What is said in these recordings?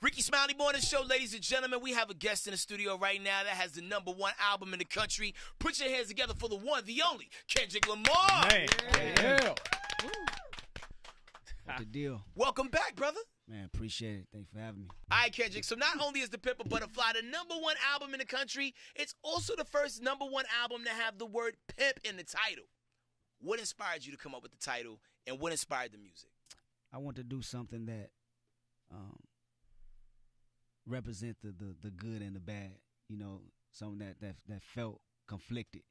Ricky Smiley Morning Show, ladies and gentlemen. We have a guest in the studio right now that has the #1 album in the country. Put your hands together for the one, the only, Kendrick Lamar. Man. Yeah. What's the deal? Welcome back, brother. Man, appreciate it. Thanks for having me. All right, Kendrick. So not only is The Pimp a Butterfly the #1 album in the country, it's also the first #1 album to have the word pimp in the title. What inspired you to come up with the title, and what inspired the music? I want to do something that represent the good and the bad. You know, something that felt conflicted.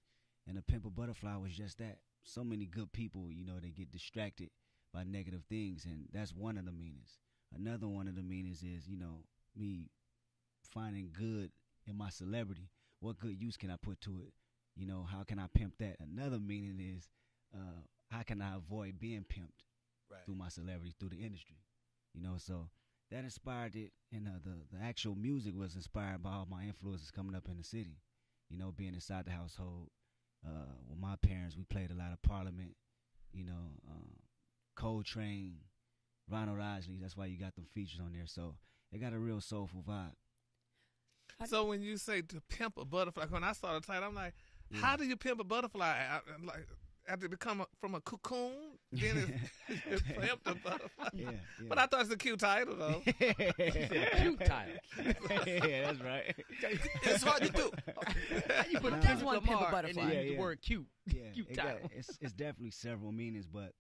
And The Pimp a Butterfly was just that. So many good people, you know, they get distracted by negative things, and that's one of the meanings. Another one of the meanings is, you know, me finding good in my celebrity. What good use can I put to it? You know, how can I pimp that? Another meaning is, how can I avoid being pimped through my celebrity, through the industry? You know, so that inspired it, and the actual music was inspired by all my influences coming up in the city. You know, being inside the household. With my parents, we played a lot of Parliament, you know, Coltrane, Ronald Isley. That's why you got them features on there. So it got a real soulful vibe. So when you say to pimp a butterfly, when I saw the title, I'm like, how do you pimp a butterfly? Like, after it become from a cocoon, then it's pimped a butterfly. Yeah. But I thought it's a cute title, though. Cute title. Yeah, that's right. It's hard to do. You put Nah. Lamar Pimp a and then the word cute. Yeah, Cute title. it's definitely several meanings, but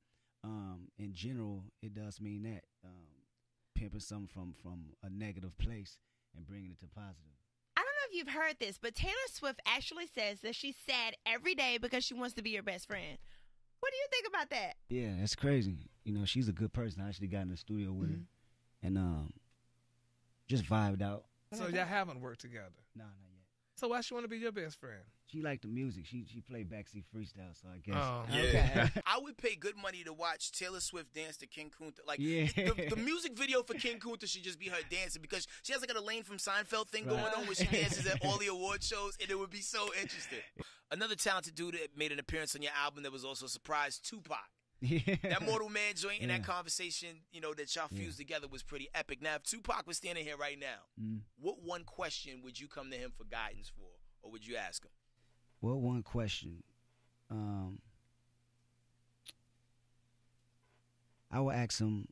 in general, it does mean that pimping something from a negative place and bringing it to positive. I don't know if you've heard this, but Taylor Swift actually says that she's sad every day because she wants to be your best friend. What do you think about that? Yeah, that's crazy. You know, she's a good person. I actually got in the studio with her and just vibed out. So y'all haven't worked together? No, not yet. So why she want to be your best friend? She liked the music. She played backseat freestyle, so I guess. Oh. Yeah. I would pay good money to watch Taylor Swift dance to King Kunta. Like, the music video for King Kunta should just be her dancing, because she has like a Elaine from Seinfeld thing going on where she dances at all the award shows, and it would be so interesting. Another talented dude that made an appearance on your album that was also a surprise, Tupac. Yeah. That Mortal Man joint and that conversation, you know, that y'all fused together was pretty epic. Now, if Tupac was standing here right now, what one question would you come to him for guidance for, or would you ask him? Well, one question. I would ask him,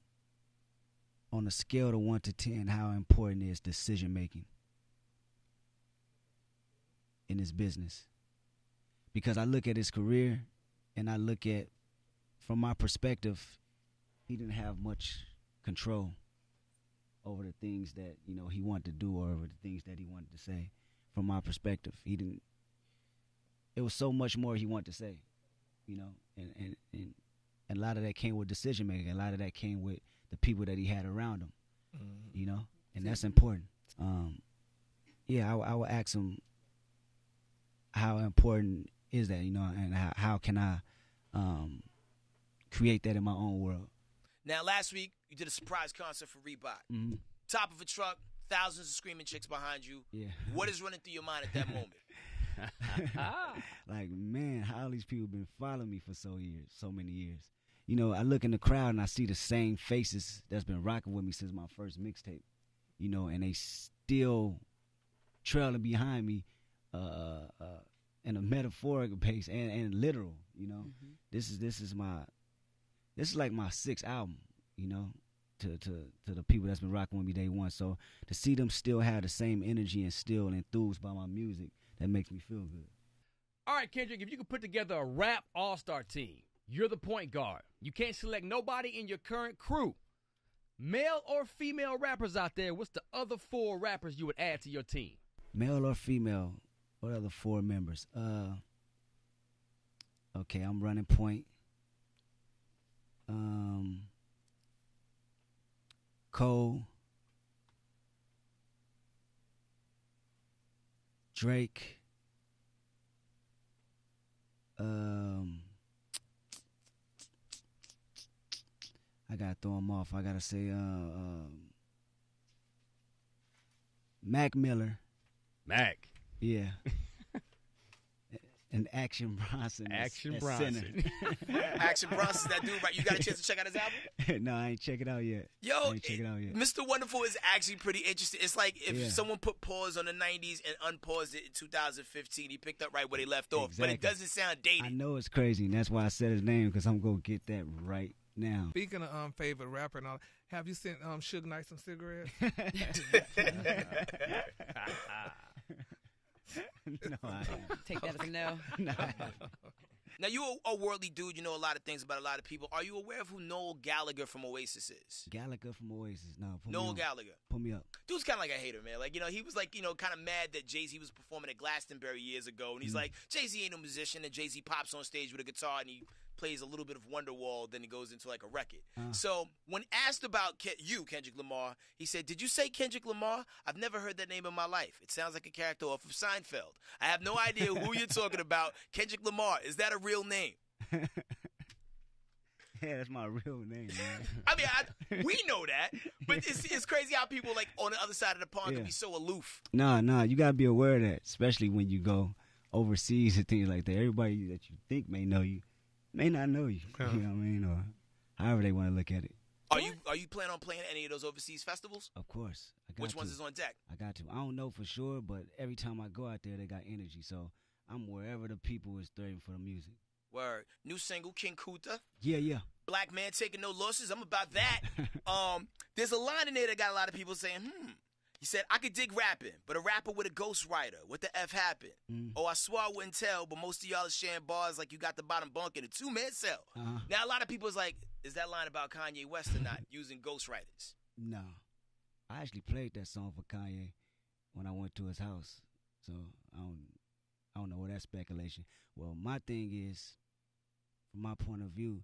on a scale of 1 to 10, how important is decision making in his business? Because I look at his career, and I look at, from my perspective, he didn't have much control over the things that, you know, he wanted to do, or over the things that he wanted to say. From my perspective, he didn't. It was so much more he wanted to say, you know, and a lot of that came with decision making. A lot of that came with the people that he had around him, you know, and that's important. I would ask him, how important is that, you know, and how can I create that in my own world. Now, last week, you did a surprise concert for Reebok. Top of a truck, thousands of screaming chicks behind you. Yeah. What is running through your mind at that moment? Like, man, how these people been following me for so many years. You know, I look in the crowd and I see the same faces that's been rocking with me since my first mixtape. You know, and they still trailing behind me in a metaphorical pace and literal, you know. This is like my 6th album, you know, to the people that's been rocking with me day one. So to see them still have the same energy and still enthused by my music, that makes me feel good. All right, Kendrick, if you could put together a rap all-star team, you're the point guard. You can't select nobody in your current crew. Male or female rappers out there, what's the other 4 rappers you would add to your team? Male or female? What are the 4 members? Okay, I'm running point. Cole, Drake, I gotta throw him off. I gotta say Mac Miller. Mac. Yeah. And Action Bronson. Action as Bronson. Action Bronson's that dude, right? You got a chance to check out his album? No, I ain't check it out yet. Yo, Yet. Mr. Wonderful is actually pretty interesting. It's like if Yeah. someone put pause on the 90s and unpaused it in 2015, he picked up right where they left off. But it Exactly. doesn't sound dated. I know it's crazy, and that's why I said his name, because I'm going to get that right now. Speaking of favorite rapper and all, have you sent Suge Knight some cigarettes? No, I haven't. Take that as a no. No, I haven't. Now, you're a worldly dude. You know a lot of things about a lot of people. Are you aware of who Noel Gallagher from Oasis is? Gallagher from Oasis. No, put me Noel on. Gallagher. Put me up. Dude's kind of like a hater, man. Like, he was like, kind of mad that Jay-Z was performing at Glastonbury years ago. And he's like, Jay-Z ain't no musician. And Jay-Z pops on stage with a guitar and he plays a little bit of Wonderwall. Then he goes into like a record. So when asked about Kendrick Lamar, he said, did you say Kendrick Lamar? I've never heard that name in my life. It sounds like a character off of Seinfeld. I have no idea who you're talking about. Kendrick Lamar, is that a real name? Yeah, that's my real name, man. I mean, we know that, but it's crazy how people like on the other side of the pond can be so aloof. Nah, you gotta be aware of that, especially when you go overseas and things like that. Everybody that you think may know you may not know you. You know what I mean, or however they want to look at it. Are you planning on playing any of those overseas festivals? Of course, I got Which to. ones is on deck? I got to. I don't know for sure, but every time I go out there, they got energy. So I'm wherever the people is thriving for the music. Word. New single, King Kunta. Yeah. Black man taking no losses. I'm about that. There's a line in there that got a lot of people saying, He said, I could dig rapping, but a rapper with a ghostwriter. What the F happened? Oh, I swore I wouldn't tell, but most of y'all is sharing bars like you got the bottom bunk in a 2-man cell. Now, a lot of people is like, is that line about Kanye West or not, using ghostwriters? No. I actually played that song for Kanye when I went to his house. So I don't know what that speculation. Well, my thing is, from my point of view,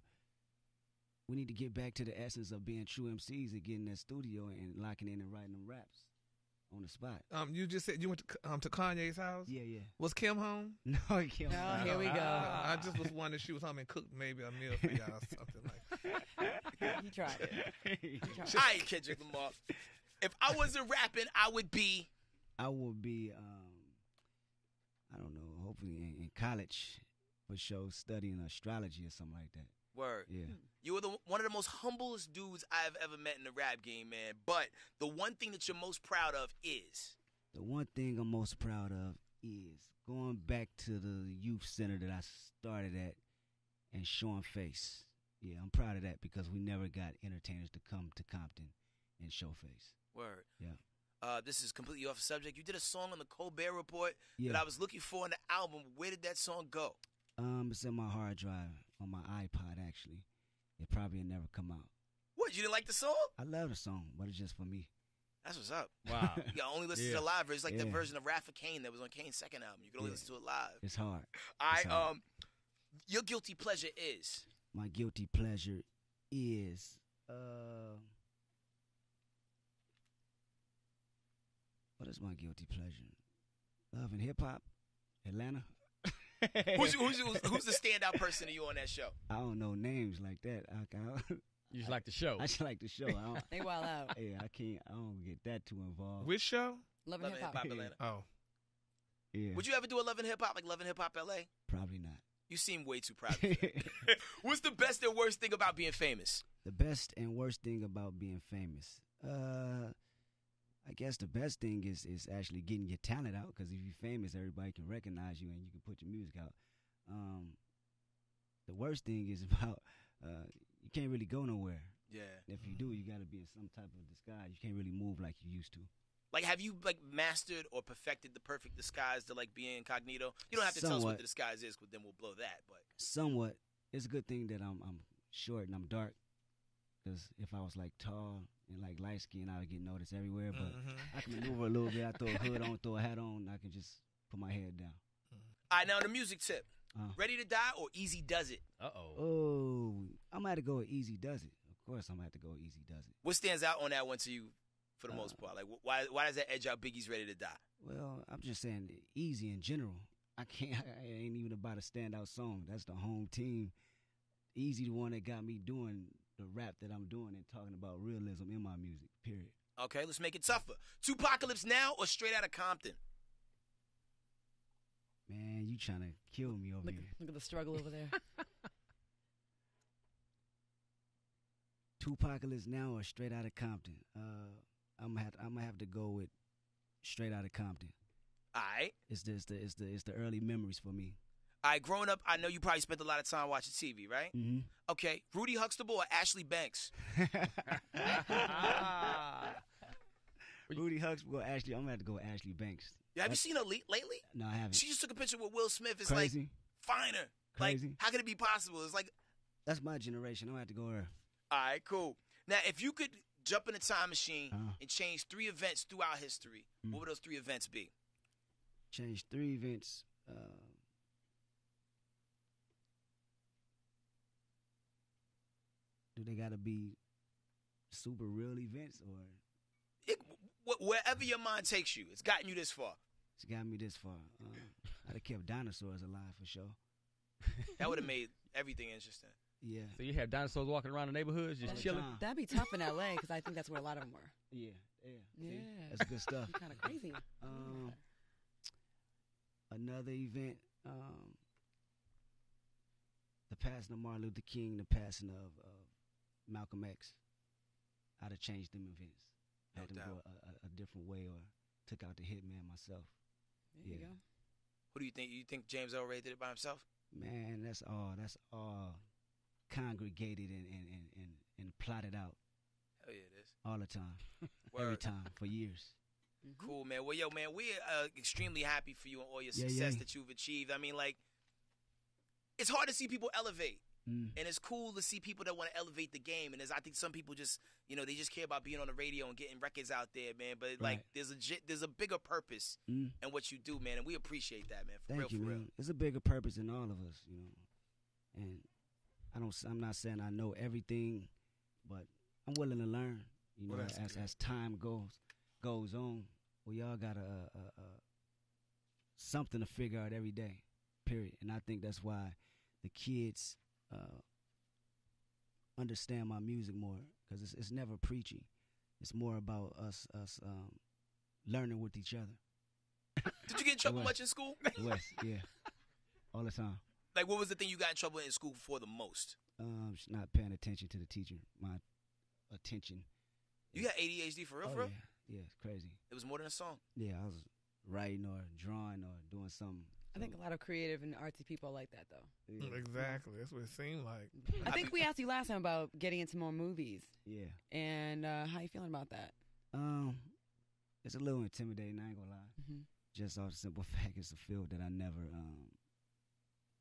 we need to get back to the essence of being true MCs and getting in that studio and locking in and writing them raps on the spot. You just said you went to Kanye's house? Yeah. Was Kim home? No, Kim. Oh, here we go. I just was wondering if she was home and cooked maybe a meal for y'all or something like that. He tried it. All right, Kendrick Lamar. If I wasn't rapping, I would be, I don't know, hopefully in college for sure, studying astrology or something like that. Word. Yeah. You were one of the most humblest dudes I've ever met in the rap game, man. But the one thing that you're most proud of is? The one thing I'm most proud of is going back to the youth center that I started at and showing face. Yeah, I'm proud of that because we never got entertainers to come to Compton and show face. Word. Yeah. This is completely off the subject. You did a song on the Colbert Report Yeah. that I was looking for in the album. Where did that song go? It's in my hard drive on my iPod, actually. It probably will never come out. What, you didn't like the song? I love the song, but it's just for me. That's what's up. Wow. You can only listen to the live version. It's like the version of Rafa Kane that was on Kane's second album. You can only listen to it live. It's hard. All right, It's hard. your guilty pleasure is? My guilty pleasure is what is my guilty pleasure? Love and hip hop, Atlanta. Who's the standout person to you on that show? I don't know names like that. You just like the show. I just like the show. They wild out. Yeah, I don't get that too involved. Which show? Love and Love hip and hop. Hip Hop Atlanta. Oh. Yeah, Would you ever do a Love and Hip Hop, like Love and Hip Hop LA? probably not. You seem way too proud of it. What's the best and worst thing about being famous? The best and worst thing about being famous, I guess the best thing is actually getting your talent out, because if you're famous, everybody can recognize you and you can put your music out. The worst thing is about you can't really go nowhere. Yeah. If you do, you got to be in some type of disguise. You can't really move like you used to. Like, have you like mastered or perfected the perfect disguise to like be incognito? You don't have to tell us what Somewhat. the disguise is, because then we'll blow that. But Somewhat. It's a good thing that I'm short and I'm dark, because if I was like tall and like light skinned, I would get noticed everywhere. But I can maneuver a little bit. I throw a hood on, throw a hat on. I can just put my head down. all right, now the music tip: Ready to Die or Easy Does It? Oh, I'm gonna have to go with Easy Does It. Of course, I'm gonna have to go with Easy Does It. What stands out on that one to you, for the most part? Like, why does that edge out Biggie's Ready to Die? Well, I'm just saying Easy in general. It ain't even about a standout song. That's the home team. Easy, the one that got me doing the rap that I'm doing and talking about realism in my music, period. Okay, let's make it tougher. Tupacalypse Now or Straight Outta Compton? Man, you trying to kill me over here. Look at the struggle over there. Tupacalypse now or Straight Outta Compton? I'm gonna have to go with Straight Outta Compton. All right. It's the early memories for me. All right, growing up, I know you probably spent a lot of time watching TV, right? Mm-hmm. Okay, Rudy Huxtable or Ashley Banks? Rudy Huxtable, Ashley. I'm gonna have to go with Ashley Banks. Yeah, have you seen her lately? No, I haven't. She just took a picture with Will Smith. It's Crazy. like finer. Crazy. Like, how can it be possible? It's like, That's my generation. I'm gonna have to go with her. all right, cool. Now, if you could jump in a time machine and change 3 events throughout history, what would those 3 events be? Change 3 events. Do they gotta be super real events or? Wherever your mind takes you, it's gotten you this far. It's got me this far. I'd have kept dinosaurs alive for sure. That would have made everything interesting. Yeah. So you have dinosaurs walking around the neighborhoods just chilling? That'd be tough in L.A. because I think that's where a lot of them were. Yeah. Yeah. See? That's good stuff. Kind of crazy. Another event, the passing of Martin Luther King, the passing of Malcolm X. I'd have changed them events. Had them go a different way or took out the hitman myself. There you go. What do you think? You think James Earl Ray did it by himself? Man, that's all congregated and plotted out. Hell yeah, it is. All the time. Every time, for years. Cool, man. Well, yo, man, we're extremely happy for you and all your success that you've achieved. I mean, like, it's hard to see people elevate. And it's cool to see people that want to elevate the game. And I think some people just, they just care about being on the radio and getting records out there, man. But, like, there's a bigger purpose in what you do, man. And we appreciate that, man. For Thank you, real. man. There's a bigger purpose in all of us, And I'm not saying I know everything, but I'm willing to learn. As time goes on, we all got something to figure out every day, period. And I think that's why the kids understand my music more, because it's never preachy. It's more about us learning with each other. Did you get in trouble much in school? West, yeah, all the time. Like, what was the thing you got in trouble in school for the most? Not paying attention to the teacher. My attention. You got ADHD for real, Oh, for real? yeah, it's crazy. It was more than a song. Yeah, I was writing or drawing or doing something. I think a lot of creative and artsy people are like that, though. Yeah. Exactly. That's what it seemed like. I think we asked you last time about getting into more movies. Yeah. And how you feeling about that? It's a little intimidating, I ain't gonna lie. Just off the simple fact it's a field that I never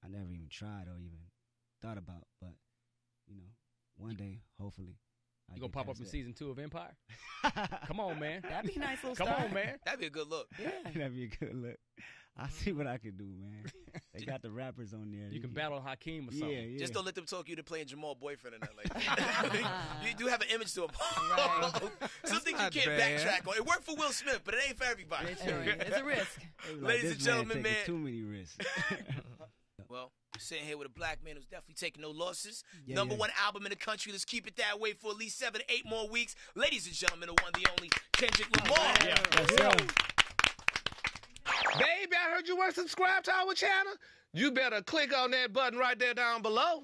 even tried or even thought about. But, one day, hopefully, You gonna pop up in season 2 of Empire? Come on, man. That'd be a nice little Come start. on, man. That'd be a good look. Yeah. That'd be a good look. I'll see what I can do, man. They got the rappers on there. You can battle Hakeem or something. Yeah. Just don't let them talk you to playing Jamal boyfriend or nothing like that. You do have an image to him. Right. Some things you not can't bad. backtrack on. It worked for Will Smith, but it ain't for everybody. It sure is. It's a risk. They be Ladies this and gentlemen, taking man. too many risks. Well, sitting here with a black man who's definitely taking no losses. Yeah, Number yeah. 1 album in the country. Let's keep it that way for at least 7 to 8 more weeks. Ladies and gentlemen, the one, the only Kendrick Lamar. Yes, sir. Baby, I heard you weren't subscribed to our channel. You better click on that button right there down below.